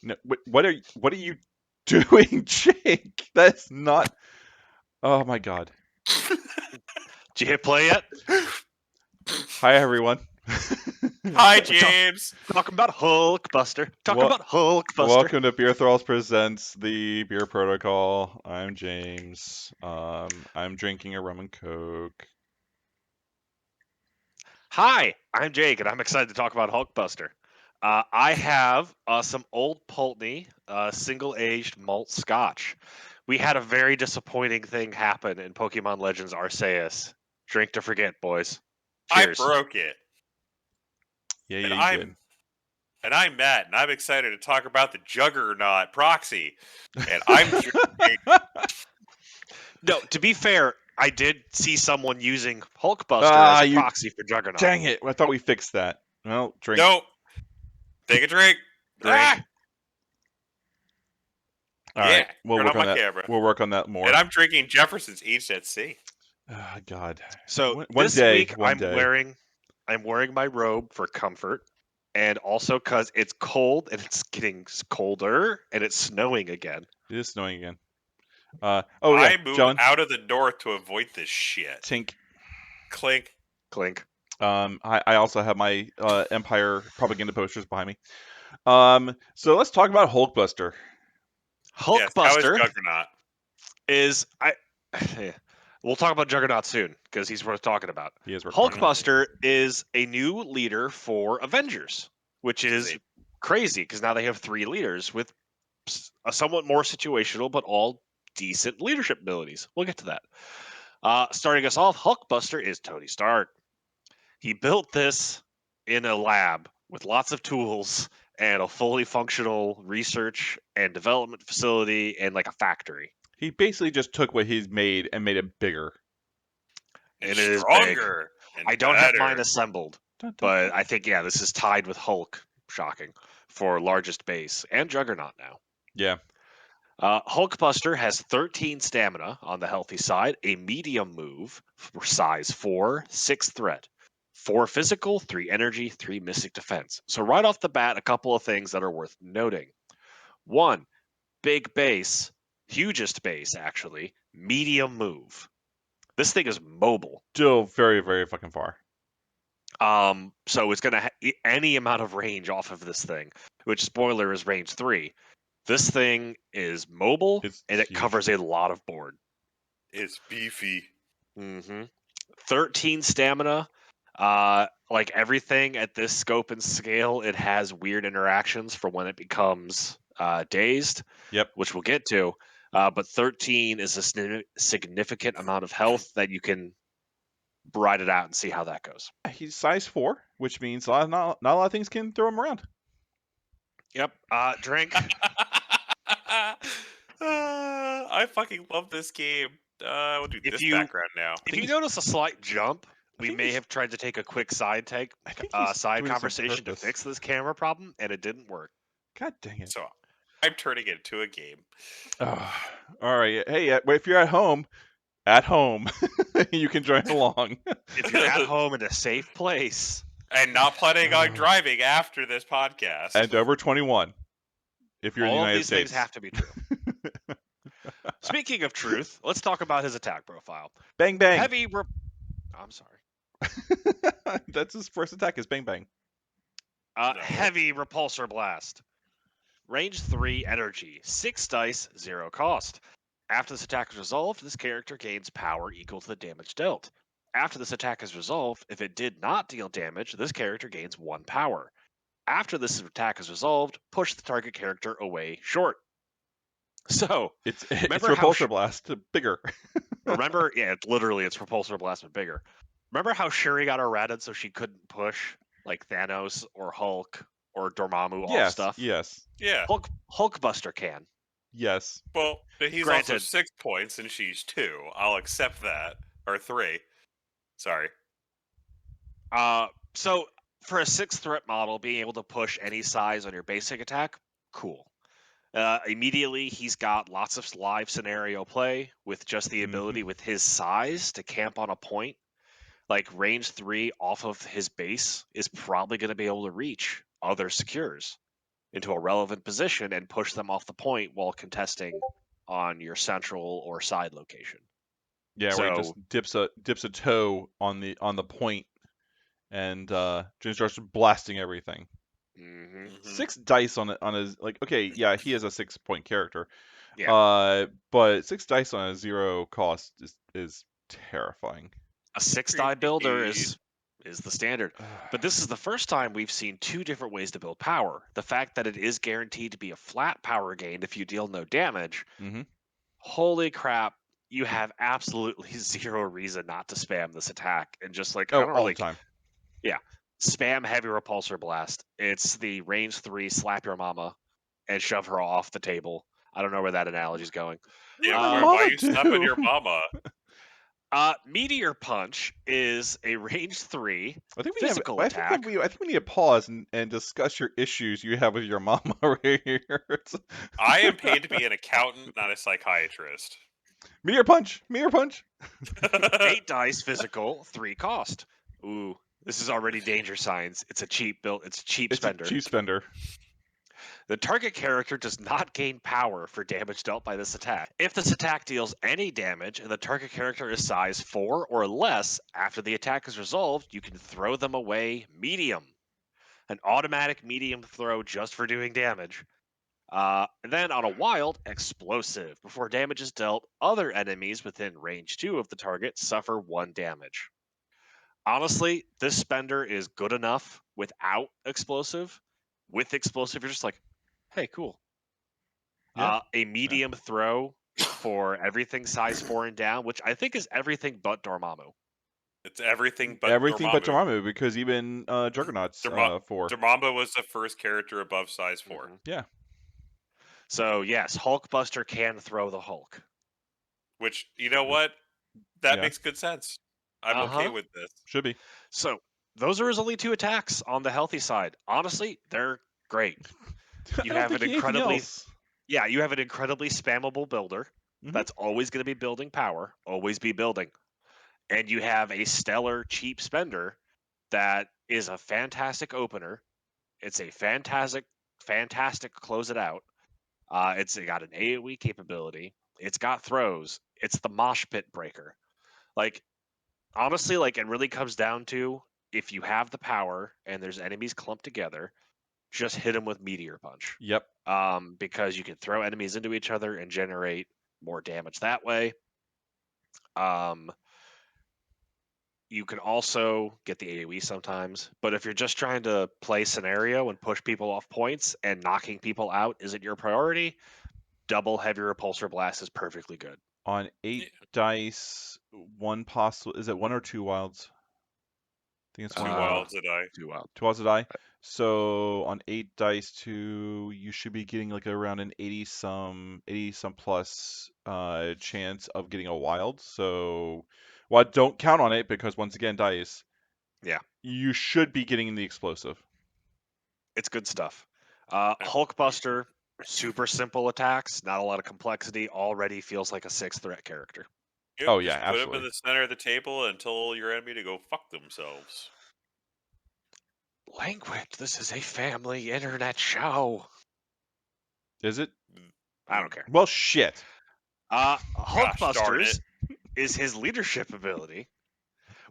No, what are you doing, Jake? That's not. Oh my god. Did you hit play yet? Hi everyone. Hi, James. Talking about Hulkbuster. Wel- About Hulkbuster. Welcome to BeerThralls presents the Beer Protocol. I'm James. I'm drinking a rum and coke. Hi, I'm Jake, and I'm excited to talk about Hulkbuster. I have some Old Pulteney single-aged malt scotch. We had a very disappointing thing happen in Pokemon Legends Arceus. Drink to forget, boys. Cheers. I broke it. Yeah, And you did. I'm Matt, and I'm excited to talk about the Juggernaut proxy. And I'm drinking. No, to be fair, I did see someone using Hulkbuster as a proxy for Juggernaut. Dang it! I thought we fixed that. Well, drink. Nope. Take a drink. Drink. All Yeah, right, we'll turn work on on my that. camera. We'll work on that more. And I'm drinking Jefferson's East at Sea. Oh, God. So One this day, week one I'm day. wearing my robe for comfort, and also because it's cold and it's getting colder and it's snowing again. It is snowing again. I moved John. out of the north to avoid this shit. Tink. Clink. Clink. I also have my Empire propaganda posters behind me. So let's talk about Hulkbuster. Yes, how is Hulkbuster Juggernaut? is We'll talk about Juggernaut soon because he's worth talking about. He is worth talking about. Hulkbuster is a new leader for Avengers, which is crazy because now they have 3 leaders with a somewhat more situational but all decent leadership abilities. We'll get to that. Starting us off, Hulkbuster is Tony Stark. He built this in a lab with lots of tools and a fully functional research and development facility and like a factory. He basically just took what he's made and made it bigger. And it is stronger. I don't have mine assembled, but I think, this is tied with Hulk, shocking, for largest base and Juggernaut now. Yeah. Hulkbuster has 13 stamina on the healthy side, a medium move for size 4, 6 threat, 4 physical, 3 energy, 3 mystic defense. So right off the bat, a couple of things that are worth noting. 1, big base, hugest base actually, medium move. This thing is mobile. Still very, very fucking far. So it's going to any amount of range off of this thing, which, spoiler, is range 3. This thing is mobile, and it covers a lot of board. It's beefy. 13 stamina. Like everything at this scope and scale, it has weird interactions for when it becomes dazed. Yep. Which we'll get to. But 13 is a significant amount of health that you can ride it out and see how that goes. He's size 4, which means not a lot of things can throw him around. Yep. Drink. I fucking love this game. We'll do this background now. If you notice a slight jump, we may have tried to take a quick side conversation to fix this camera problem, and it didn't work. God dang it. So I'm turning it into a game. All right. Hey, if you're at home, you can join along. If you're at home in a safe place. And not planning on driving after this podcast. And over 21. If you're in the United States. All of these things have to be true. Speaking of truth, let's talk about his attack profile. Bang, bang. I'm sorry. That's his first attack is bang, bang. Heavy Repulsor Blast. Range 3 energy. 6 dice, 0 cost. After this attack is resolved, this character gains power equal to the damage dealt. After this attack is resolved, if it did not deal damage, this character gains 1 power. After this attack is resolved, push the target character away short. So, it's Repulsor Blast, bigger. Remember, it's Repulsor Blast, but bigger. Remember how Shuri got errated so she couldn't push like Thanos or Hulk or Dormammu off stuff? Yes. Yeah. Hulkbuster can. Yes. Well, he's also 6 points and she's 2. I'll accept that. Or 3. Sorry. So for a 6 threat model, being able to push any size on your basic attack, cool. Immediately, he's got lots of live scenario play with just the ability with his size to camp on a point. Like range 3 off of his base is probably going to be able to reach other secures. into a relevant position and push them off the point while contesting on your central or side location. Yeah, where he So just dips a toe on the point and just starts blasting everything. mhm. 6 dice on his like. Okay, yeah, he is a 6-point character. Yeah. But 6 dice on a 0 cost is terrifying. A 6-die builder Indeed. is the standard. But this is the first time we've seen 2 different ways to build power. The fact that it is guaranteed to be a flat power gain if you deal no damage. Mm-hmm. Holy crap, you have absolutely 0 reason not to spam this attack and just like Oh, I don't all really the time. Yeah. Spam Heavy Repulsor Blast. It's the range 3 slap your mama and shove her off the table. I don't know where that analogy's going. Yeah, What did why Mama you slapping your do? mama? Meteor Punch is a range 3 physical I attack. think we need to pause and discuss your issues you have with your mama right here. I am paid to be an accountant, not a psychiatrist. Meteor Punch! Meteor Punch! 8 dice physical, 3 cost. Ooh, this is already danger signs. It's a cheap build. It's a cheap spender. It's a cheap spender. The target character does not gain power for damage dealt by this attack. If this attack deals any damage and the target character is size 4 or less, after the attack is resolved, you can throw them away medium. An automatic medium throw just for doing damage. And then on a wild, explosive. Before damage is dealt, other enemies within range 2 of the target suffer 1 damage. Honestly, this spender is good enough without explosive. With explosive, you're just like, hey, cool. Yeah. A medium throw for everything size 4 and down, which I think is everything but Dormammu. It's everything but Everything but Dormammu. Dormammu, because even Juggernaut's 4. Dormammu was the first character above size 4. Mhm. Yeah. So yes, Hulkbuster can throw the Hulk. Which, you know what? That Yeah. makes good sense. I'm okay with this. Should be. So those are his only 2 attacks on the healthy side. Honestly, they're great. You have an incredibly you have an incredibly spammable builder that's always going to be building power, always be building. And you have a stellar cheap spender that is a fantastic opener. It's a fantastic close it out. It's got an AoE capability. It's got throws. It's the mosh pit breaker. Like honestly, like it really comes down to if you have the power and there's enemies clumped together, just hit them with Meteor Punch. Yep. Because you can throw enemies into each other and generate more damage that way. You can also get the AoE sometimes, but if you're just trying to play scenario and push people off points and knocking people out isn't your priority, double Heavy Repulsor Blast is perfectly good. On 8 dice, is it 1 or 2 wilds? I think it's 2 1 wilds a die. 2 wild. 2 wilds a die. So on 8 dice, you should be getting like around an 80 some plus chance of getting a wild. So, well, don't count on it because once again, dice. Yeah. You should be getting the explosive. It's good stuff. Hulkbuster, super simple attacks, not a lot of complexity, already feels like a 6 threat character. Yep, Oh, yeah, just put them absolutely. in the center of the table and tell your enemy to go fuck themselves. Language, this is a family internet show. Is it? I don't care. Well, shit. Hulkbusters is his leadership ability.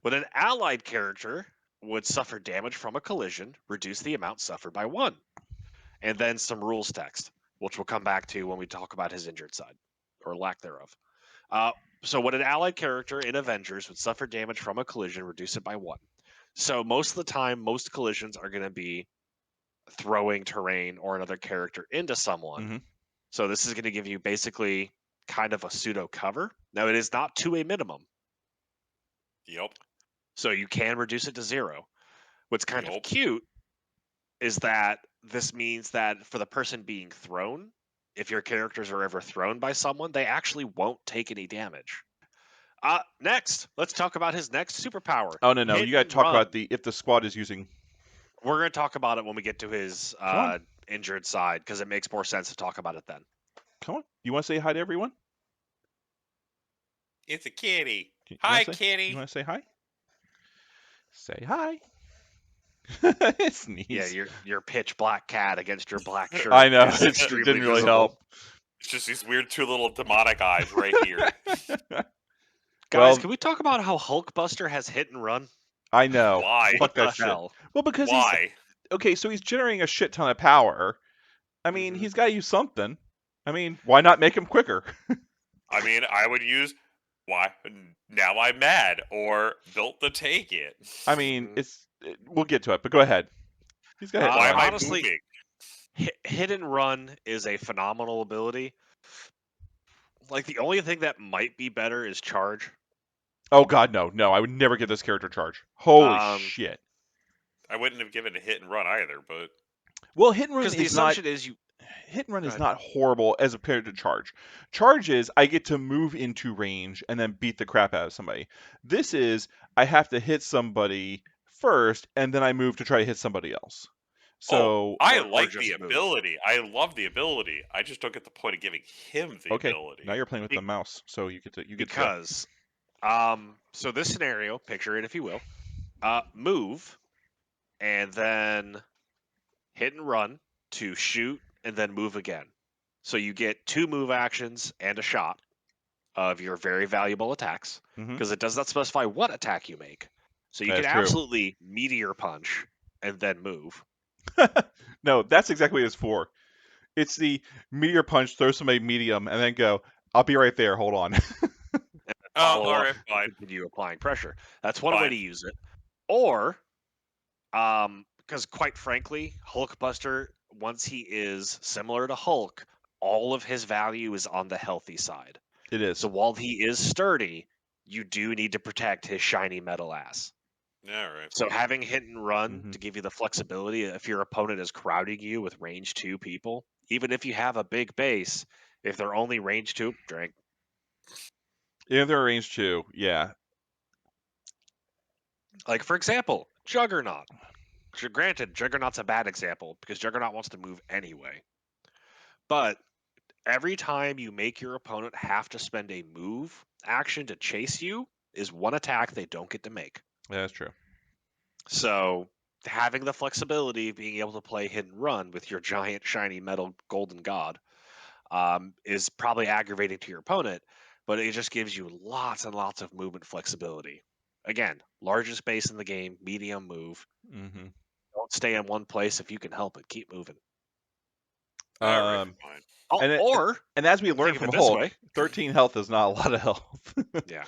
When an allied character would suffer damage from a collision, reduce the amount suffered by 1. And then some rules text, which we'll come back to when we talk about his injured side, or lack thereof. So when an allied character in Avengers would suffer damage from a collision, reduce it by 1. So most of the time, most collisions are going to be throwing terrain or another character into someone. Mhm. So this is going to give you basically kind of a pseudo cover. Now it is not to a minimum. Yep. So you can reduce it to 0. What's kind of cute is that this means that for the person being thrown, if your characters are ever thrown by someone, they actually won't take any damage. Next, let's talk about his next superpower. Oh, no. Hit You got to and talk run. about if the squad is using. We're going to talk about it when we get to his injured side because it makes more sense to talk about it then. Come on. You want to say hi to everyone? It's a kitty. You Hi, wanna kitty. You want to say hi? Say hi. Sneeze. Yeah, your pitch black cat against your black shirt. I know. is It extremely didn't really visible. help. It's just these weird two little demonic eyes right here. Guys, Well, can we talk about how Hulkbuster has hit and run? I know. Why? Fuck What that the shit. hell? Well, because Why? okay, so he's generating a shit ton of power. I mean, Mhm. he's got to use something. I mean, why not make him quicker? I mean, I would use why now I'm mad or built to take it. I mean, Mhm. we'll get to it, but go ahead. He's got hit and Why am run. I honestly, moving? Hit and run is a phenomenal ability. Like the only thing that might be better is charge. Oh god, no! I would never give this character charge. Holy Um, shit! I wouldn't have given a hit and run either, but Well, hit and run because the is not assumption is you. hit and run Go is ahead. not horrible as compared to charge. Charge is I get to move into range and then beat the crap out of somebody. This is I have to hit somebody first and then I move to try to hit somebody else. So I or like just the move. ability. I love the ability. I just don't get the point of giving him the okay, ability. now you're playing with Be- the mouse, so you get to go. Because, so this scenario, picture it if you will. Move, and then hit and run to shoot, and then move again. So you get 2 move actions and a shot of your very valuable attacks Mhm. because it does not specify what attack you make. So you That's can true. absolutely Meteor Punch and then move. No, that's exactly what it's for. It's the meteor punch, throw somebody medium, and then go. I'll be right there. Hold on. Oh, Follow all up right, and fine. continue applying pressure. That's one way Fine. to use it. Or, because quite frankly, Hulkbuster, once he is similar to Hulk, all of his value is on the healthy side. It is. So while he is sturdy, you do need to protect his shiny metal ass. All right. So having hit and run Mhm. to give you the flexibility if your opponent is crowding you with range 2 people, even if you have a big base, if they're only range 2, drink. If they're range 2, yeah. Like for example, Juggernaut. Granted, Juggernaut's a bad example because Juggernaut wants to move anyway. But every time you make your opponent have to spend a move action to chase you is one attack they don't get to make. Yeah, that's true. So having the flexibility of being able to play hit and run with your giant shiny metal golden god is probably aggravating to your opponent, but it just gives you lots and lots of movement flexibility. Again, largest base in the game, medium move. Mhm. Don't stay in one place if you can help it. Keep moving. All right, Um, fine. and it, Or and as we think learned of from it this Hulk, way. 13 health is not a lot of health. Yeah.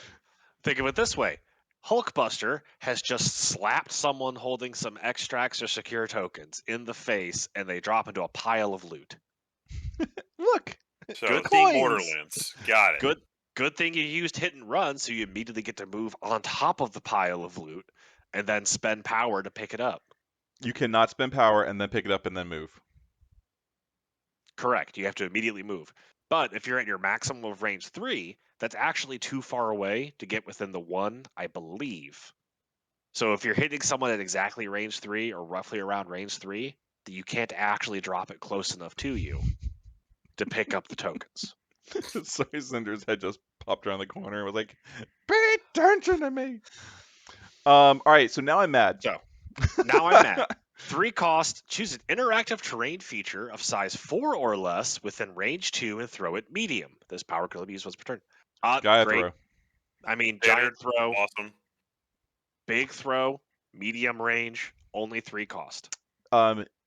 Think of it this way. Hulkbuster has just slapped someone holding some extracts or secure tokens in the face and they drop into a pile of loot. Look, So Good the thing- Borderlands. Got it. Good thing you used hit and run so you immediately get to move on top of the pile of loot and then spend power to pick it up. you cannot spend power and then pick it up and then move. Correct. You have to immediately move. But if you're at your maximum of range 3, that's actually too far away to get within the 1, I believe. So if you're hitting someone at exactly range 3 or roughly around range 3, then you can't actually drop it close enough to you to pick up the tokens. Sorry, Cinder's head just popped around the corner and was like, "Pay attention to me." All right, so now I'm mad. So now I'm mad. 3 cost, choose an interactive terrain feature of size 4 or less within range 2 and throw it medium. This power can only be used once per turn. Gaia Great. throw. I mean, Standard, giant throw, awesome. big throw, medium range, only 3 cost.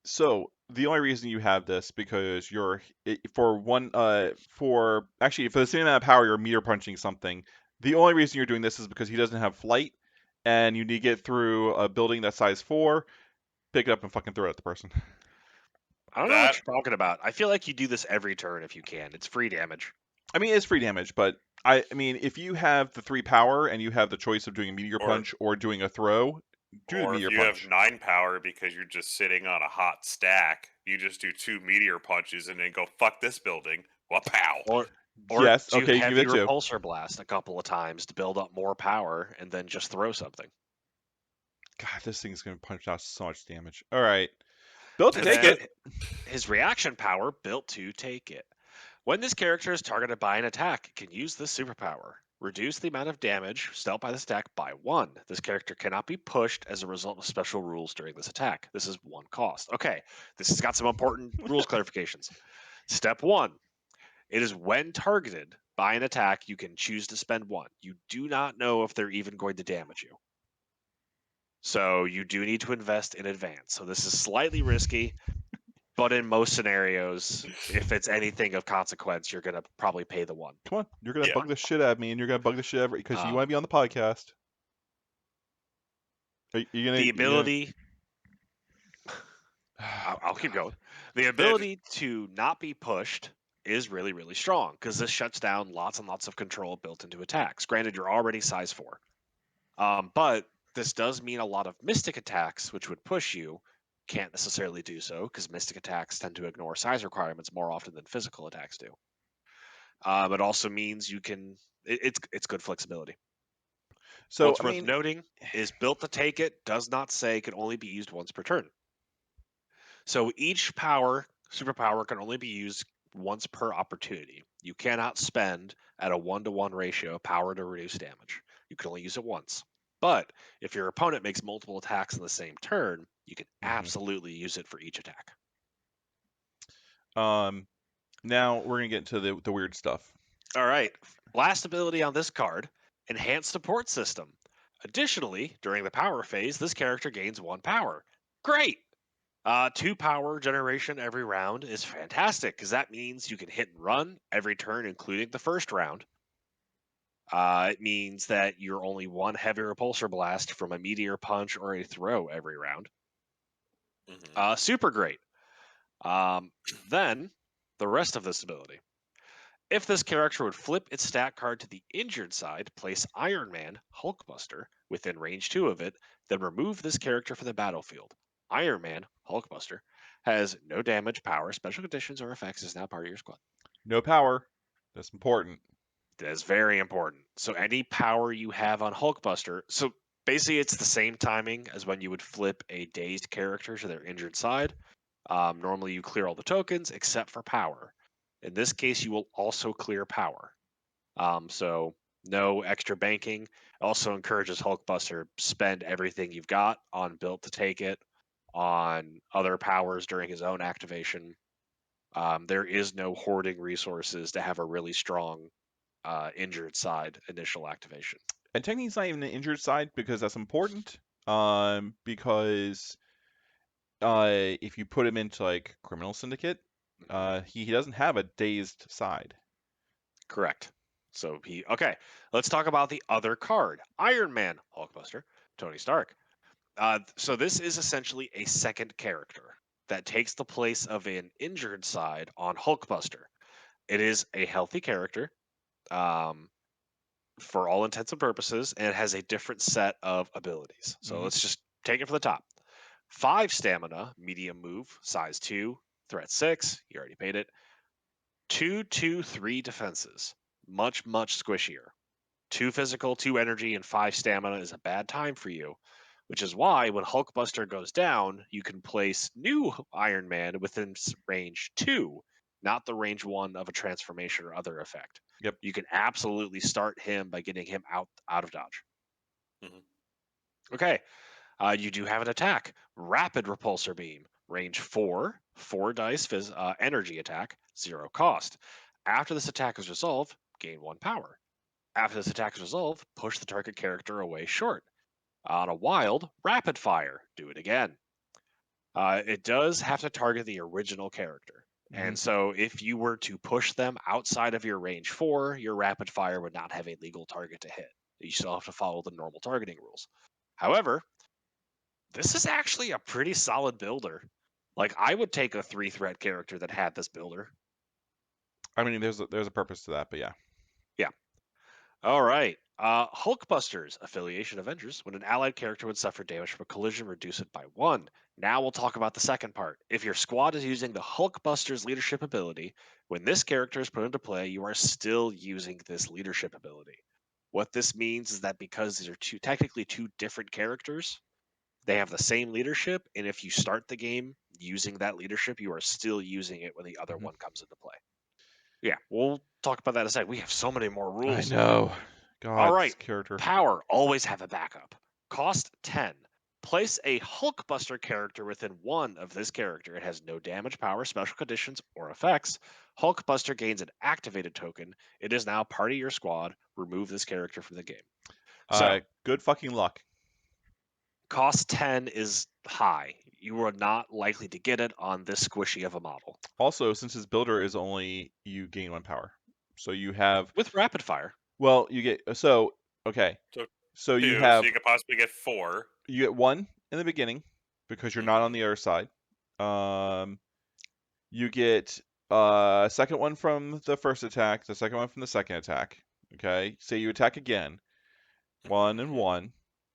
So the only reason you have this because for the same amount of power you're meter punching something. The only reason you're doing this is because he doesn't have flight, and you need to get through a building that's size 4, pick it up and fucking throw it at the person. I don't know what you're talking about. I feel like you do this every turn if you can. It's free damage. I mean, it's free damage, but I mean, if you have the 3 power and you have the choice of doing a meteor punch or doing a throw, do the Or meteor if you punch. have 9 power because you're just sitting on a hot stack, you just do 2 meteor punches and then go fuck this building. Wapow. Or Yes, do okay, you heavy give it 2. repulsor blast a couple of times to build up more power and then just throw something. God, this thing's gonna punch out so much damage. All right, built to And take then it. his reaction power built to take it. When this character is targeted by an attack, it can use this superpower. Reduce the amount of damage dealt by this attack by 1. This character cannot be pushed as a result of special rules during this attack. This is 1 cost. Okay, this has got some important rules clarifications. Step 1. It is when targeted by an attack, you can choose to spend 1. You do not know if they're even going to damage you. So you do need to invest in advance. So this is slightly risky, but in most scenarios, if it's anything of consequence, you're going to probably pay the 1. Come on, you're gonna Yeah. bug the shit out of me, and you're gonna bug the shit out of because you want to be on the podcast. Are you gonna? The you gonna- ability, I'll keep going. The ability to not be pushed is really, really strong because this shuts down lots and lots of control built into attacks. Granted, you're already size 4. But this does mean a lot of mystic attacks, which would push you, can't necessarily do so because mystic attacks tend to ignore size requirements more often than physical attacks do. It also means you can. It's good flexibility. So What's I worth mean, noting is built to take it does not say can only be used once per turn. So each superpower can only be used once per opportunity. You cannot spend at a 1-to-1 ratio power to reduce damage. You can only use it once. But if your opponent makes multiple attacks in the same turn, you can absolutely use it for each attack. now we're gonna get into the weird stuff. All right. Blastability on this card, enhanced support system. Additionally, during the power phase, this character gains 1 power. Great! 2 power generation every round is fantastic because that means you can hit and run every turn, including the first round. It means that you're only 1 heavy repulsor blast from a Meteor Punch or a throw every round. Super great. Then, the rest of this ability. If this character would flip its stat card to the injured side, place Iron Man Hulkbuster within range 2 of it, then remove this character from the battlefield. Iron Man Hulkbuster has no damage, power, special conditions, or effects, is now part of your squad. No power. That's important. That is very important. So any power you have on Hulkbuster, so basically it's the same timing as when you would flip a dazed character to their injured side. Normally you clear all the tokens except for power. In this case, you will also clear power. So no extra banking. Also encourages Hulkbuster spend everything you've got on built to take it, on other powers during his own activation. There is no hoarding resources to have a really strong injured side initial activation. And technically, it's not even an injured side because that's important. Because if you put him into like Criminal Syndicate, he doesn't have a dazed side. Correct. So okay. Let's talk about the other card, Iron Man Hulkbuster, Tony Stark. So this is essentially a second character that takes the place of an injured side on Hulkbuster. It is a healthy character, for all intents and purposes, and it has a different set of abilities. So let's just take it from the top. 5 stamina, medium move, size 2, threat 6. You already paid it. 2/2/3 defenses, much squishier. 2 physical, 2 energy, and 5 stamina is a bad time for you, which is why when Hulkbuster goes down, you can place new Iron Man within range 2, not the range 1 of a transformation or other effect. Yep. You can absolutely start him by getting him out of dodge. Okay. You do have an attack, Rapid Repulsor Beam, range 4, 4 dice energy attack, 0 cost. After this attack is resolved, gain 1 power. After this attack is resolved, push the target character away short. On a wild, Rapid Fire, do it again. It does have to target the original character. And so if you were to push them outside of your range 4, your Rapid Fire would not have a legal target to hit. You still have to follow the normal targeting rules. However, this is actually a pretty solid builder. Like, I would take a 3-threat character that had this builder. I mean, there's a purpose to that, but yeah. Yeah. All right. Hulkbusters, Affiliation Avengers. When an allied character would suffer damage from a collision, reduce it by 1. Now we'll talk about the second part. If your squad is using the Hulkbusters leadership ability, when this character is put into play, you are still using this leadership ability. What this means is that because these are technically two different characters, they have the same leadership, and if you start the game using that leadership, you are still using it when the other one comes into play. Yeah, we'll talk about that in a second. We have so many more rules. I know. God, All this right. character. Power, always have a backup. Cost 10. Place a Hulkbuster character within one of this character. It has no damage, power, special conditions, or effects. Hulkbuster gains an activated token. It is now part of your squad. Remove this character from the game. So, Good fucking luck. cost 10 is high. You are not likely to get it on this squishy of a model. Also, since his builder is only you gain 1 power, so you have With rapid fire. well, you get okay. So So you 2, have so you could possibly get 4. you get 1 in the beginning because you're not on the other side. You get second one from the first attack, the second one from the second attack. Okay, say you attack again, 1 and 1.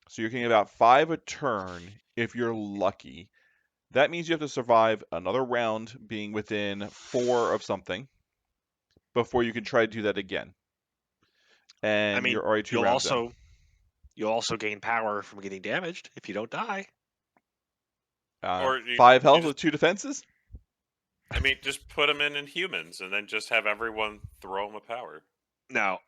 So you're getting about 5 a turn if you're lucky. That means you have to survive another round being within 4 of something before you can try to do that again. And I mean, you're already 2 you'll rounds in. also gain power from getting damaged if you don't die. Or you 5 health just- with 2 defenses? I mean, just put them in humans and then just have everyone throw them a power. Now,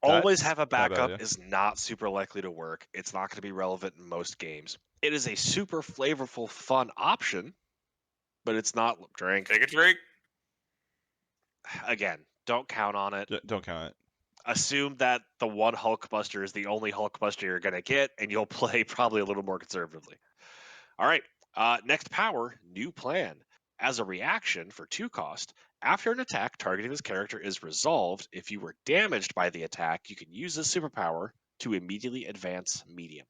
always That's have a not bad backup idea. is not super likely to work. It's not going to be relevant in most games. It is a super flavorful, fun option, but it's not drink. Take a drink. Again, don't count on it. Don't count it. Assume that the one Hulkbuster is the only Hulkbuster you're going to get, and you'll play probably a little more conservatively. All right. Next power, new plan. As a reaction for 2 cost, after an attack targeting this character is resolved, if you were damaged by the attack, you can use this superpower to immediately advance medium.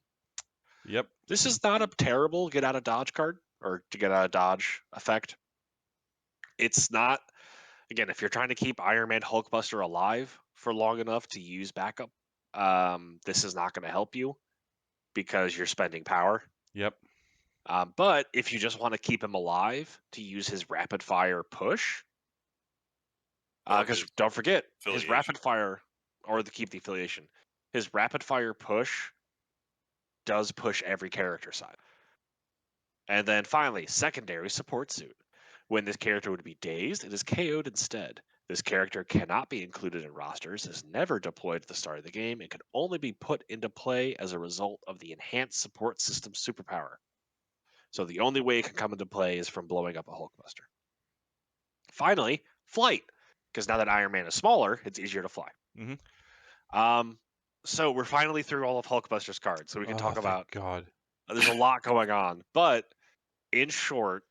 Yep. This is not a terrible get out of dodge card or to get out of dodge effect. It's not, again, if you're trying to keep Iron Man Hulkbuster alive for long enough to use backup, this is not going to help you because you're spending power. Yep. But if you just want to keep him alive to use his rapid fire push, because don't forget his rapid fire, or to keep the affiliation, his rapid fire push does push every character side. And then finally, secondary support suit. When this character would be dazed, it is KO'd instead. This character cannot be included in rosters, is never deployed at the start of the game, and can only be put into play as a result of the enhanced support system superpower. So the only way it can come into play is from blowing up a Hulkbuster. Finally, flight, because now that Iron Man is smaller, it's easier to fly. Mm-hmm. So we're finally through all of Hulkbuster's cards, so we can talk about. God. There's a lot going on, but in short,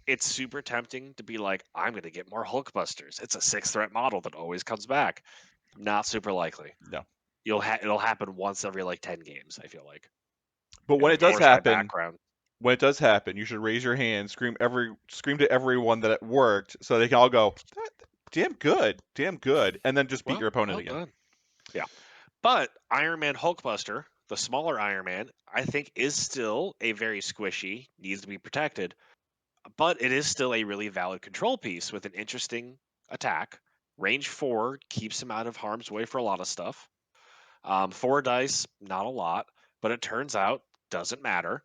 it's super tempting to be like, I'm going to get more Hulkbusters. It's a 6-threat model that always comes back. Not super likely. No. It'll happen once every like 10 games. I feel like. But when And it does of course, my happen, background. when it does happen, you should raise your hand, scream to everyone that it worked, so they can all go, damn good, and then just beat your opponent again. Done. Yeah, but Iron Man Hulkbuster, the smaller Iron Man, I think is still a very squishy, needs to be protected, but it is still a really valid control piece with an interesting attack. Range 4 keeps him out of harm's way for a lot of stuff. 4 dice, not a lot, but it turns out doesn't matter.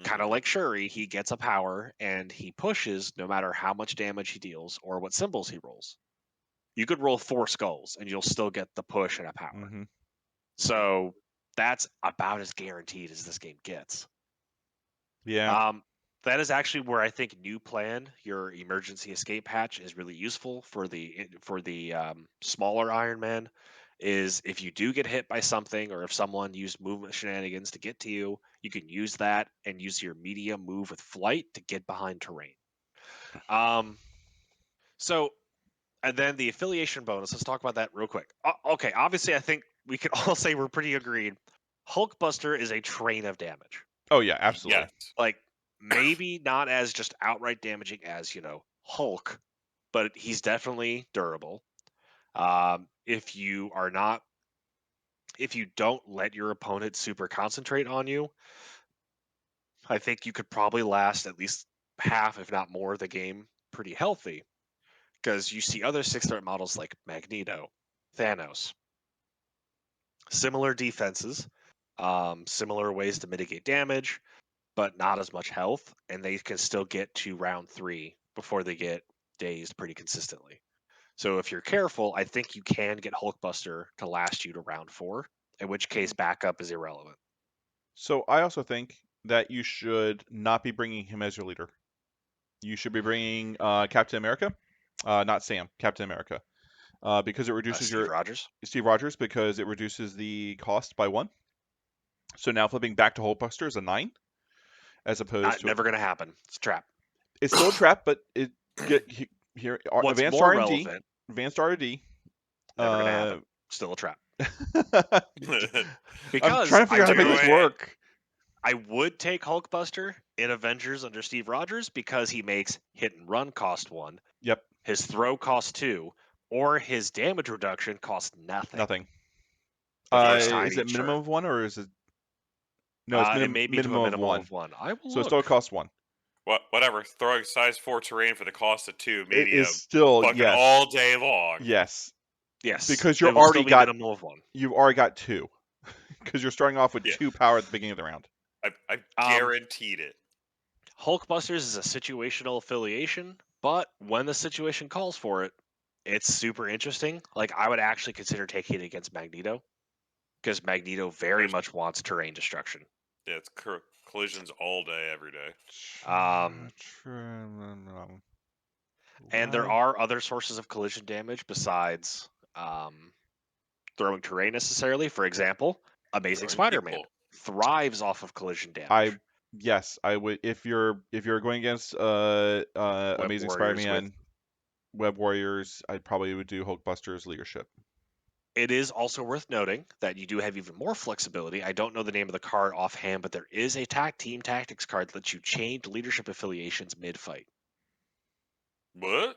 Kind of like Shuri, he gets a power and he pushes no matter how much damage he deals or what symbols he rolls. You could roll 4 skulls and you'll still get the push and a power. Mm-hmm. So that's about as guaranteed as this game gets. Yeah. That is actually where I think new plan, your emergency escape hatch, is really useful for the smaller Iron Man. Is if you do get hit by something or if someone used movement shenanigans to get to you, you can use that and use your medium move with flight to get behind terrain. So, and then the affiliation bonus, let's talk about that real quick. Okay, obviously I think we could all say we're pretty agreed. Hulkbuster is a train of damage. Oh yeah, absolutely. Yes. Like maybe not as just outright damaging as, Hulk, but he's definitely durable. If you don't let your opponent super concentrate on you, I think you could probably last at least half, if not more, of the game pretty healthy. Because you see other 6-threat models like Magneto, Thanos, similar defenses, similar ways to mitigate damage, but not as much health, and they can still get to round 3 before they get dazed pretty consistently. So if you're careful, I think you can get Hulkbuster to last you to round 4, in which case backup is irrelevant. So I also think that you should not be bringing him as your leader. You should be bringing Captain America, not Sam, Captain America, because it reduces Steve Rogers. Steve Rogers, because it reduces the cost by 1. So now flipping back to Hulkbuster is a 9, as opposed to Never going to happen. It's a trap. it's still a trap, but it here What's advanced more R&D, relevant? advanced R&D. Never going to happen. Still a trap. I'm Because trying to figure out how to make this work. I would take Hulkbuster in Avengers under Steve Rogers because he makes hit and run cost 1. Yep. His throw cost 2, or his damage reduction costs nothing. Nothing. First time Is it each minimum turn. of 1 or is it? No, it's It may be to a minimum of 1. I will So it look. still costs 1. Whatever. Throwing size 4 terrain for the cost of 2 It medium. is still Fucking yes. all day long. Yes. Yes. Because it will still be minimum of 1. You've already got 2. Because you're starting off with 2 power at the beginning of the round. I guaranteed it. Hulkbusters is a situational affiliation, but when the situation calls for it, it's super interesting. Like, I would actually consider taking it against Magneto, because Magneto very much wants terrain destruction. Yeah, it's collisions all day, every day. And there are other sources of collision damage besides throwing terrain necessarily. For example, Amazing Spider-Man thrives off of collision damage. Yes, I would. If you're going against Amazing Spider-Man, Web Warriors, I probably would do Hulkbuster's leadership. It is also worth noting that you do have even more flexibility. I don't know the name of the card offhand, but there is a team tactics card that lets you change leadership affiliations mid-fight. What?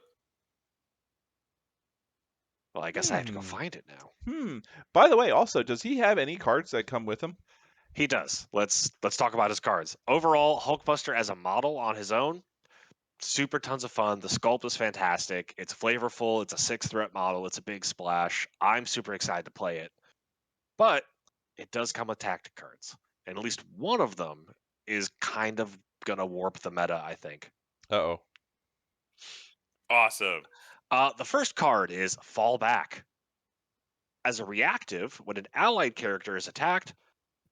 Well, I guess I have to go find it now. By the way, also, does he have any cards that come with him? He does. Let's talk about his cards. Overall, Hulkbuster as a model on his own, super tons of fun. The sculpt is fantastic. It's flavorful. It's a 6-threat model. It's a big splash. I'm super excited to play it. But it does come with tactic cards. And at least one of them is kind of going to warp the meta, I think. Uh-oh. Awesome. The first card is Fall Back. As a reactive, when an allied character is attacked,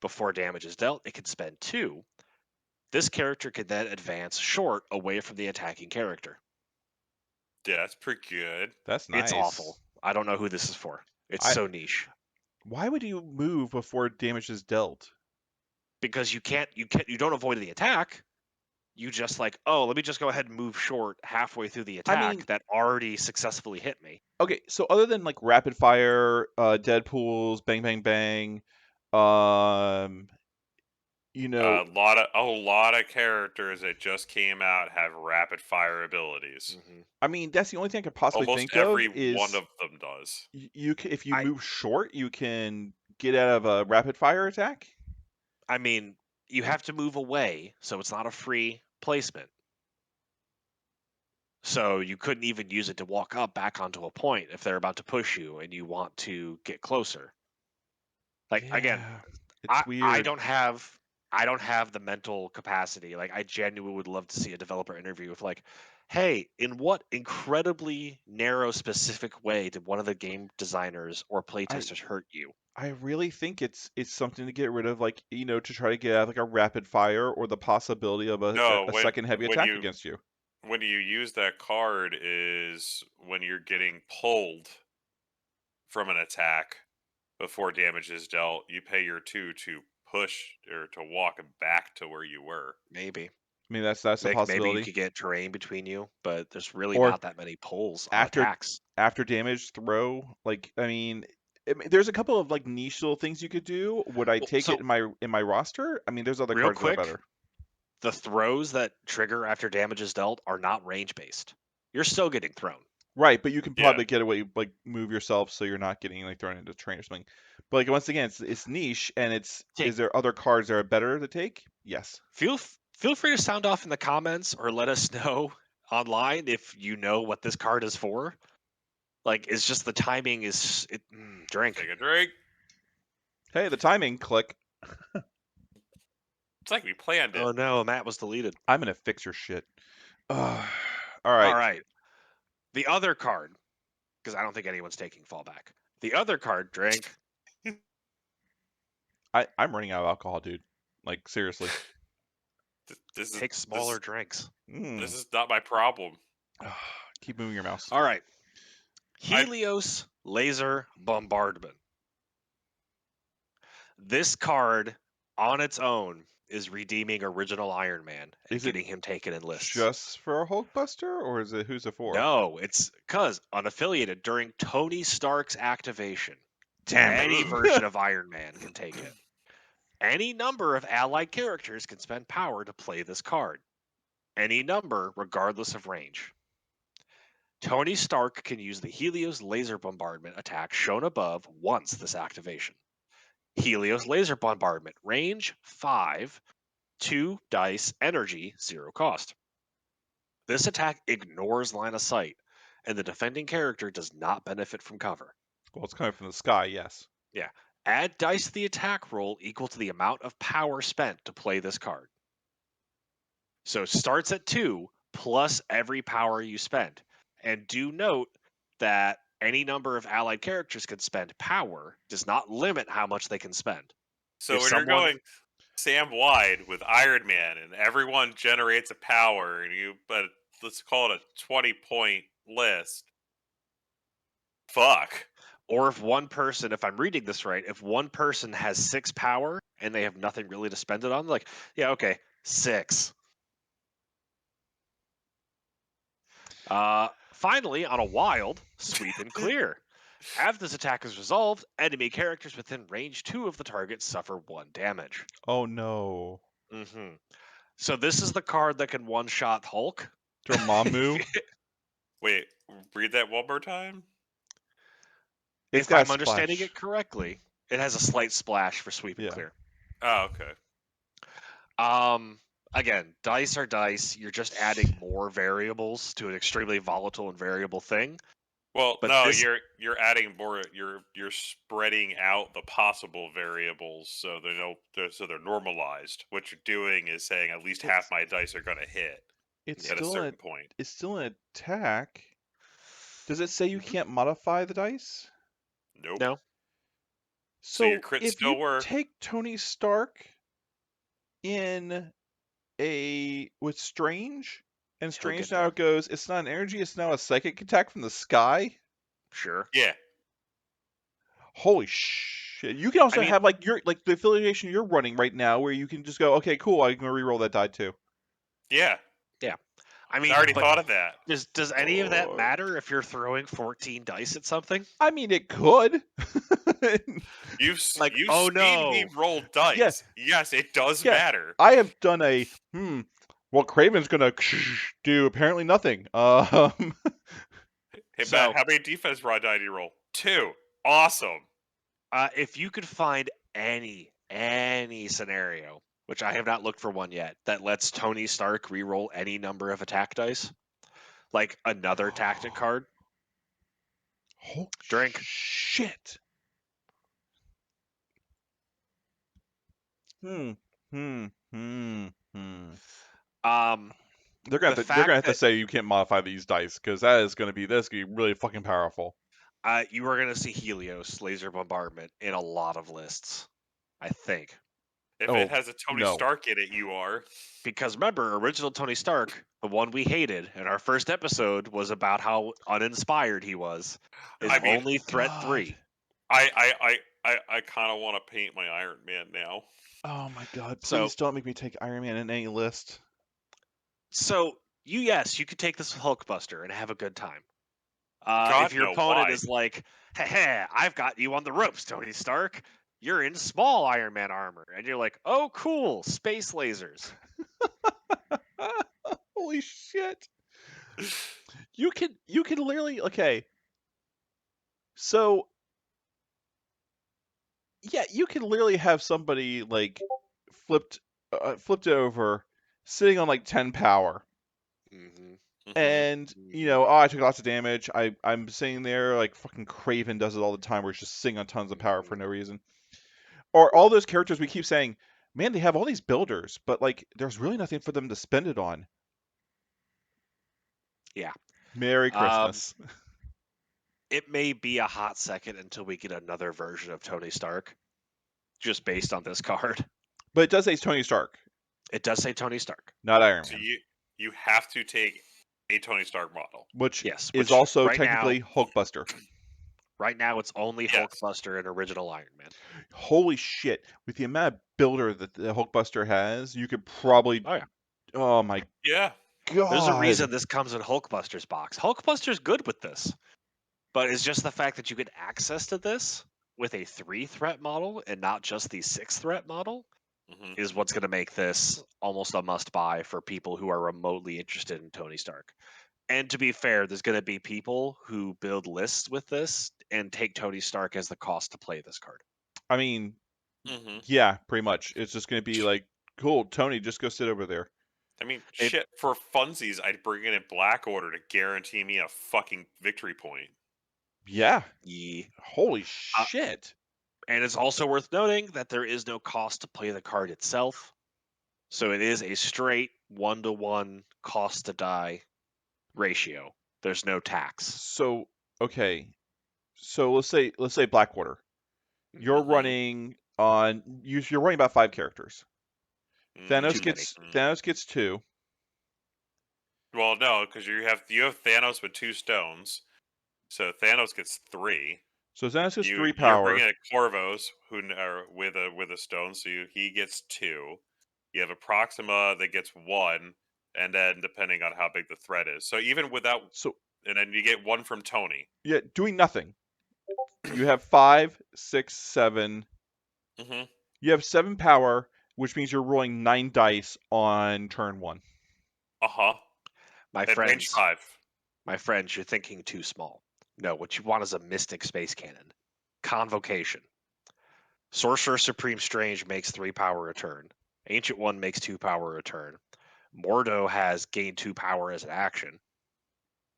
before damage is dealt, it can spend 2. This character can then advance short away from the attacking character. Yeah, that's pretty good. That's nice. It's awful. I don't know who this is for. It's so niche. Why would you move before damage is dealt? Because you don't avoid the attack. You just let me just go ahead and move short halfway through the attack that already successfully hit me. Okay, so other than rapid fire, Deadpools, bang bang bang, a lot of characters that just came out have rapid fire abilities. Mm-hmm. I mean, that's the only thing I could possibly think of. Almost every one of them does. If you move short, you can get out of a rapid fire attack. I mean, you have to move away, so it's not a free placement. So you couldn't even use it to walk up back onto a point if they're about to push you and you want to get closer. Again, it's weird. I don't have the mental capacity. I genuinely would love to see a developer interview with hey, in what incredibly narrow specific way did one of the game designers or playtesters hurt you? I really think it's something to get rid of, to try to get out of a rapid fire or the possibility of a second heavy attack against you. When you use that card is when you're getting pulled from an attack before damage is dealt. You pay your 2 to push or to walk back to where you were. Maybe. I mean, that's a possibility. Maybe you could get terrain between you, but there's really not that many pulls on attacks. After damage throw, I mean, there's a couple of niche little things you could do. Would I take it in my roster? I mean, there's other cards that are better. The throws that trigger after damage is dealt are not range based. You're still getting thrown. Right, but you can probably get away, move yourself so you're not getting thrown into terrain or something. But once again, it's niche, and is there other cards that are better to take? Yes. Feel free to sound off in the comments or let us know online if you know what this card is for. It's just the timing is drink. Take a drink. Hey, the timing, click. It's like we planned it. Oh no, Matt was deleted. I'm gonna fix your shit. All right. All right. The other card, because I don't think anyone's taking fallback. The other card, Drink, I'm running out of alcohol, dude. Like, seriously. This is take smaller drinks. this is not my problem. Keep moving your mouse. All right. Helios Laser Bombardment. This card on its own is redeeming original Iron Man and Is it getting him taken in lists. Just for a Hulkbuster, or is it who's it for? No, it's because unaffiliated during Tony Stark's activation. Damn Any it. version of Iron Man can take it. Any number of allied characters can spend power to play this card. Any number, regardless of range. Tony Stark can use the Helios Laser Bombardment attack shown above once this activation. Helios Laser Bombardment, range 5, 2 dice, energy, 0 cost. This attack ignores line of sight, and the defending character does not benefit from cover. Well, it's coming from the sky, yes. Add dice to the attack roll equal to the amount of power spent to play this card. So it starts at 2 plus every power you spend. And do note that any number of allied characters can spend power does not limit how much they can spend. So If when someone- you're going Sam wide with Iron Man and everyone generates a power and but let's call it a 20-point list. Fuck. Or if one person, if I'm reading this right, if one person has 6 power and they have nothing really to spend it on, like, yeah, okay, 6. Finally, on a wild, sweep and clear. After this attack is resolved, enemy characters within range 2 of the target suffer 1 damage. Oh no. Mm-hmm. So this is the card that can one-shot Hulk. Dormammu. Wait, read that one more time? It's If got a I'm understanding splash. it correctly, it has a slight splash for sweep and Yeah. clear. Oh, okay. Again, dice are dice. You're just adding more variables to an extremely volatile and variable thing. Well, But no, this- you're adding more. You're spreading out the possible variables so they're normalized. What you're doing is saying at least half my dice are going to hit It's at a still certain point. it's still an attack. Does it say you Mhm. can't modify the dice? Nope. No. So your crits if still you work. take Tony Stark with Strange, and Strange get now goes, it's not an energy, it's now a psychic attack from the sky. Sure. Yeah. Holy shit! You can also mean- have like the affiliation you're running right now, where you can just go, okay, cool, I'm gonna reroll that die too. Yeah. I mean, I already but thought of that. does any of that Oh. matter if you're throwing 14 dice at something? I mean, it could. You've Like, you've oh, seen me no. roll dice. Yeah. Yes, it does Yeah. matter. I have done a what Craven's gonna do? Apparently nothing. Hey, So- Matt, how many defense raw die do you roll? 2. Awesome. If you could find any scenario, which I have not looked for one yet, that lets Tony Stark reroll any number of attack dice, like another tactic card. Holy Drink. shit. Um, They're gonna The have to, they're fact gonna have to that- say you can't modify these dice because that's gonna be really fucking powerful. You are going to see Helios Laser Bombardment in a lot of lists, I think. If Oh, it has a Tony no. Stark in it, you are. Because remember, original Tony Stark, the one we hated, in our first episode was about how uninspired he was, is I mean, only threat God. 3. I kind of want to paint my Iron Man now. Oh my god! Please So- don't make me take Iron Man in any list. So, you could take this with Hulkbuster and have a good time. God, if your no, opponent why? is like, hey, I've got you on the ropes, Tony Stark. You're in small Iron Man armor. And you're like, oh, cool, space lasers. Holy shit! You can literally So yeah, you can literally have somebody like flipped over, sitting on like 10 power, Mm-hmm. and I took lots of damage. I'm sitting there like fucking Craven does it all the time, where it's just sitting on tons of power for no reason. Or all those characters we keep saying, man, they have all these builders, but like there's really nothing for them to spend it on. Yeah. Merry Christmas. it may be a hot second until we get another version of Tony Stark, just based on this card. But it does say Tony Stark, It does say Tony Stark. not Iron So Man, you have to take a Tony Stark model. which Yes, is which also right technically Hulkbuster. Right now, it's only Yes. Hulkbuster and original Iron Man. Holy shit! With the amount of builder that the Hulkbuster has, you could probably. Oh, yeah. Oh my Yeah. god! There's a reason this comes in Hulkbuster's box. Hulkbuster's good with this, but it's just the fact that you get access to this with a 3-threat model and not just the 6-threat model Hmm. is what's going to make this almost a must-buy for people who are remotely interested in Tony Stark. And to be fair, there's going to be people who build lists with this and take Tony Stark as the cost to play this card. I mean, Hmm. yeah, pretty much. It's just going to be like, cool, Tony, just go sit over there. I mean, It- shit, for funsies, I'd bring in a Black Order to guarantee me a fucking victory point. Yeah. Yeah. Holy shit. And it's also worth noting that there is no cost to play the card itself. So it is a straight 1-to-1 cost to die ratio. There's no tax. So, okay. So let's say Blackwater. You're Mhm. running you're running about 5 characters. Thanos Too gets Mm. Thanos gets 2. Well, no, because you have Thanos with 2 stones, so Thanos gets 3. So Thanos gets 3 You're power. bringing in Corvos with a stone, so he gets 2. You have a Proxima that gets 1, and then depending on how big the threat is. So even without, So and then you get 1 from Tony. yeah, doing nothing. You have 5, 6, 7. Hmm. You have 7 power, which means you're rolling 9 dice on turn 1. My At range friends, 5. my friends, you're thinking too small. No, what you want is a Mystic Space Cannon. Convocation. Sorcerer Supreme Strange makes 3 power a turn. Ancient One makes 2 power a turn. Mordo has gained 2 power as an action.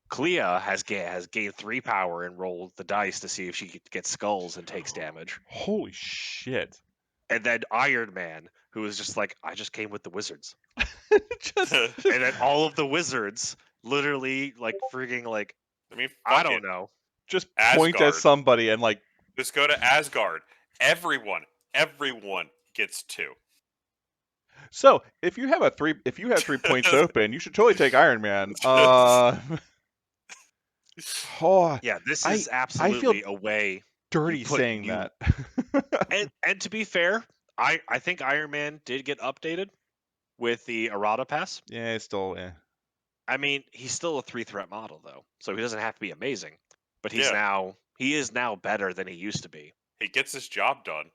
Clea has gained 3 power and rolled the dice to see if she gets skulls and takes damage. Holy shit. And then Iron Man, who is just like, I just came with the wizards. just, And then all of the wizards literally like freaking like, I mean, I fuck don't it. know. just point at Asgard. somebody and like, Just go to Asgard. Everyone gets 2. so if you have 3 points open, you should totally take Iron Man. Oh, Yeah, this I- is I feel absolutely a way. dirty put saying you- that. And to be fair, I think Iron Man did get updated with the Errata Pass. Yeah, it's still I mean, he's still a 3-threat model though, so he doesn't have to be amazing. But he is now better than he used to be. He gets his job done.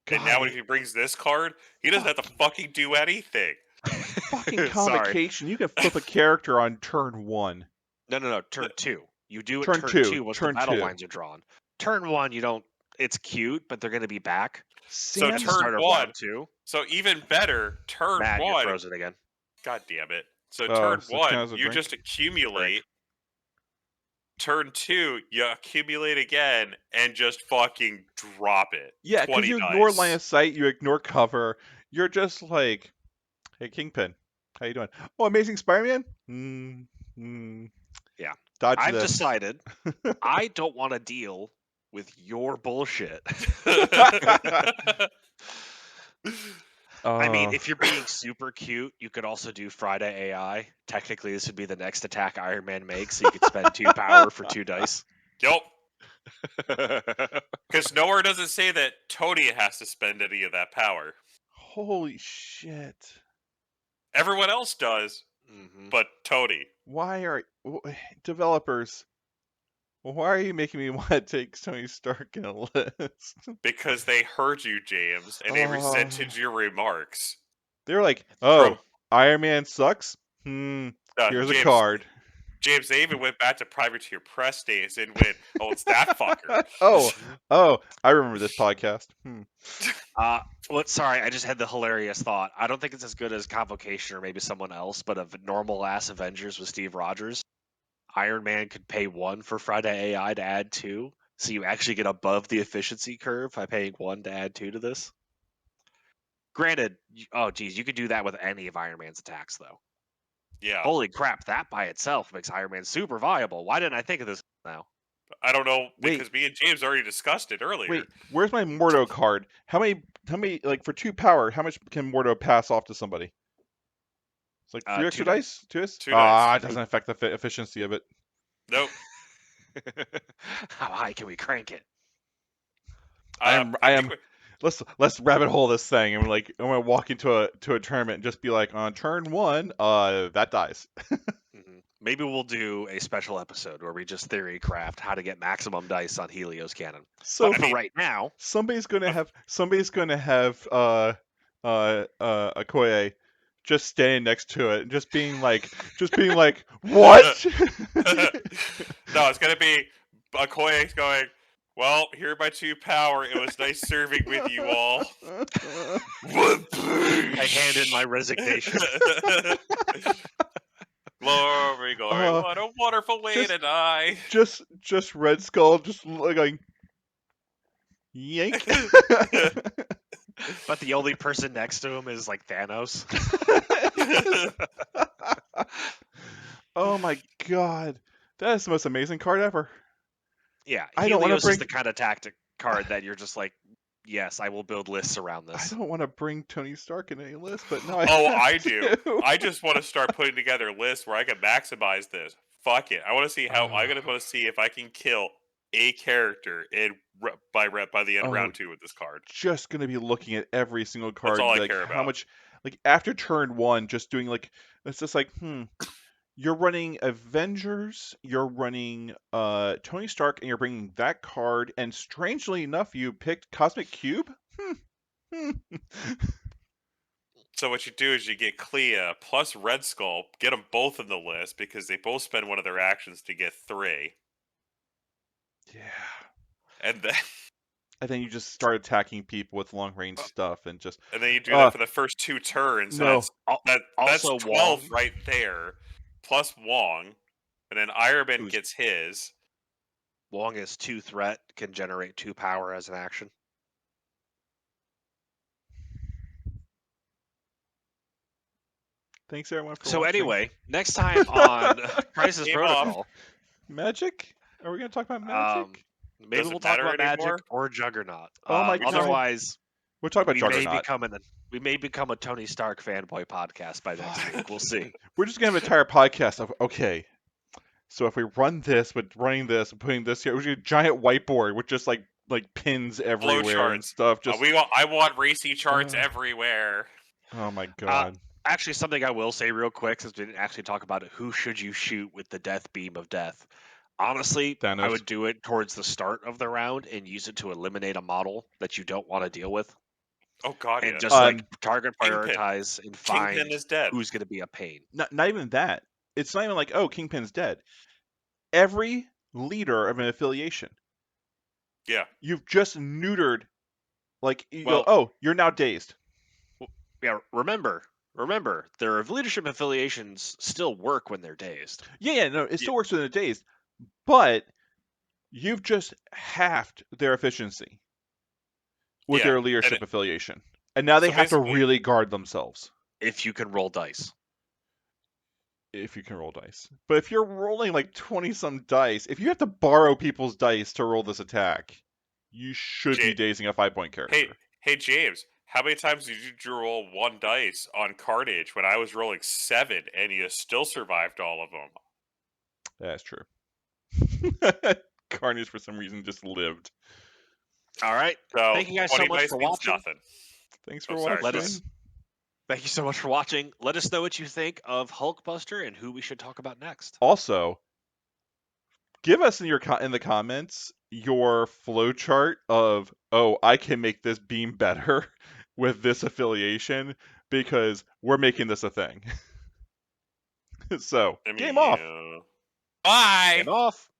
And God, now if he brings this card, he doesn't have to fucking do anything. fucking Sorry. convocation. You can flip a character on turn 1. No. Turn 2. You do it Turn turn two, 2 once turn the battle 2. lines are drawn. Turn 1, you don't. It's cute, but they're going to be back. So Sam, turn Start of 1. round 2. So even better, turn Matt, you're 1. frozen again. God damn it. So Oh, turn so 1, counts as a you drink? just accumulate. Turn 2, you accumulate again and just fucking drop it. yeah, because 20 you ignore dice. line of sight, you ignore cover. You're just like, hey, Kingpin, how you doing? Oh, Amazing Spider-Man? Yeah. Dodge I've this. decided I don't want to deal with your bullshit. I mean, Oh. if you're being super cute, you could also do Friday AI. Technically, this would be the next attack Iron Man makes, so you could spend 2 power for 2 dice. Yup. Because nowhere does it say that Tony has to spend any of that power. Holy shit. Everyone else does, Mhm. but Tony. Why are developers? Why are you making me want to take Tony Stark in a list? Because they heard you, James, and they resented your remarks. They're like, oh, True. Iron Man sucks? Here's a James, card. James, they even went back to Privateer Press days and went, oh, it's that fucker. Oh, I remember this podcast. Sorry, I just had the hilarious thought. I don't think it's as good as Convocation or maybe someone else, but a normal ass Avengers with Steve Rogers. Iron Man could pay 1 for Friday AI to add 2, so you actually get above the efficiency curve by paying 1 to add 2 to this. Granted, you could do that with any of Iron Man's attacks, though. Yeah. Holy crap, that by itself makes Iron Man super viable. Why didn't I think of this now? I don't know Wait. because me and James already discussed it earlier. Wait, where's my Mordo card? How many, like, for 2 power, how much can Mordo pass off to somebody? It's like 3 extra 2 dice? 2 dice? 2 dice. It doesn't affect the efficiency of it. Nope. How high can we crank it? I think am. Let's rabbit hole this thing, and like I'm gonna walk into a tournament and just be like, on turn 1, that dies. Maybe we'll do a special episode where we just theory craft how to get maximum dice on Helios cannon. So But for right now, somebody's gonna have Okoye just standing next to it and just being like what? No, it's gonna be Okoye going, well, here my 2 power. It was nice serving with you all. I hand in my resignation. Glory, glory, what a wonderful way to die. Just Red Skull just going yank. But the only person next to him is like Thanos. Oh my god. That is the most amazing card ever. Yeah, I don't wanna Helios is bring- the kind of tactic card that you're just like, yes, I will build lists around this. I don't want to bring Tony Stark in any list, but no, I do. I just want to start putting together lists where I can maximize this. Fuck it. I want to see how I'm gonna want to see if I can kill a character by the end of round 2 with this card. Just gonna be looking at every single card. That's all I like, care how about. much, like after turn 1, just doing like it's just like you're running Avengers, you're running Tony Stark, and you're bringing that card. And strangely enough, you picked Cosmic Cube. So what you do is you get Clea plus Red Skull, get them both in the list because they both spend one of their actions to get 3. Yeah. And then you just start attacking people with long range stuff, and just. And then you do that for the first 2 turns. So No. that's Also 12 Wong. right there, plus Wong, and then Ironman gets his. Wong is 2 threat, can generate 2 power as an action. Thanks everyone for So watching. anyway, next time on Crisis Game Protocol, Magic? Are we gonna talk about Magic? maybe Does it we'll talk matter about anymore? Magic or Juggernaut. Oh my God. Otherwise, We'll talk about we Juggernaut. may become a Tony Stark fanboy podcast by next week. We'll see. We're just gonna have an entire podcast of so if we run this with running this and putting this here, we're gonna do a giant whiteboard with just like pins everywhere and stuff. Just I want racy charts everywhere. Oh my god. Actually, something I will say real quick, since we didn't actually talk about it, who should you shoot with the death beam of death? Honestly, Thanos. I would do it towards the start of the round and use it to eliminate a model that you don't want to deal with. Oh god, And yeah. just like target Kingpin. prioritize and Kingpin find is dead. who's going to be a pain. Not even that. It's not even like, oh, Kingpin's dead. Every leader of an affiliation. Yeah. You've just neutered. Like, you're now dazed. Yeah, remember, their leadership affiliations still work when they're dazed. Yeah, no, it still works when they're dazed, but you've just halved their efficiency with their leadership affiliation, and now they have to really guard themselves. If you can roll dice. But if you're rolling like 20-some dice, if you have to borrow people's dice to roll this attack, you should be dazing a 5-point character. Hey, James. How many times did you roll 1 dice on Carnage when I was rolling 7 and you still survived all of them? That's true. Carnage, for some reason, just lived. All right. So, thank you guys so much for watching. Nothing. Thanks for watching. Thank you so much for watching. Let us know what you think of Hulkbuster and who we should talk about next. Also, give us in the comments your flowchart of, I can make this beam better with this affiliation because we're making this a thing. So, game off. Bye. Game off.